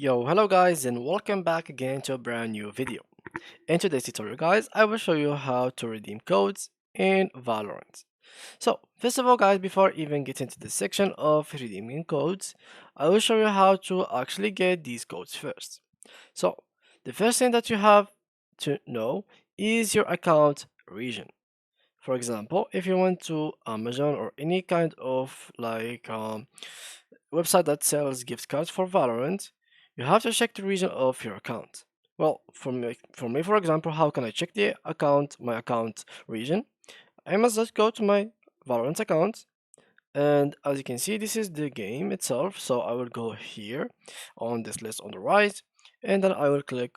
Yo, hello guys and welcome back again to a brand new video. In today's tutorial guys, I will show you how to redeem codes in Valorant. So, first of all guys, before even getting to the section of redeeming codes, I will show you how to actually get these codes first. So, the first thing that you have to know is your account region. For example, if you went to Amazon or any kind of website that sells gift cards for Valorant, you have to check the region of your account. Well, for me, for example, how can I check my account region? I must just go to my Valorant account, and as you can see, this is the game itself. So I will go here on this list on the right, and then I will click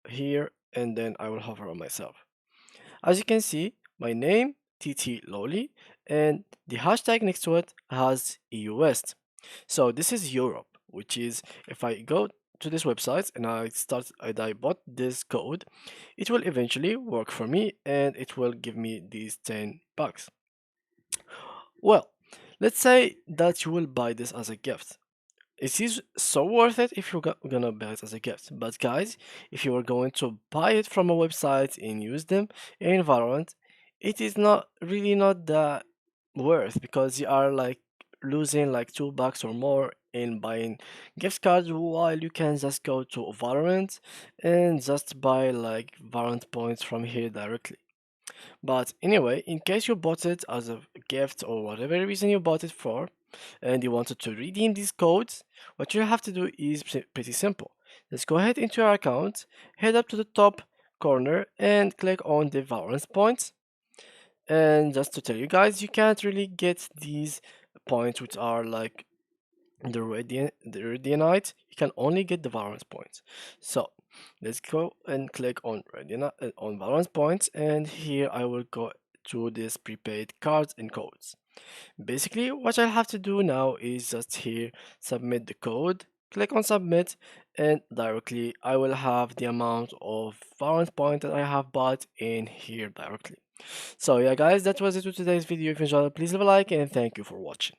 here, and then I will hover on myself. As you can see, my name, TT Loli, and the hashtag next to it has EU West. So this is Europe, which is if I go to this website and I bought this code, it will eventually work for me and it will give me these 10 bucks. Well, let's say that you will buy this as a gift. It is so worth it if you're gonna buy it as a gift. But guys, if you are going to buy it from a website and use them in Valorant, it is not that worth because you are like losing like $2 or more in buying gift cards while you can just go to Valorant and just buy like Valorant points from here directly. But anyway, in case you bought it as a gift or whatever reason you bought it for, and you wanted to redeem these codes, what you have to do is pretty simple. Let's go ahead into your account, head up to the top corner and click on the Valorant points. And just to tell you guys, you can't really get these points which are like the Radianite. You can only get the Valorant points. So let's go and click on on Valorant points, and here I will go to this prepaid cards and codes. Basically, what I'll have to do now is just here submit the code, click on submit, and directly I will have the amount of Valorant point that I have bought in here directly. So yeah guys, that was it for today's video. If you enjoyed it, please leave a like and thank you for watching.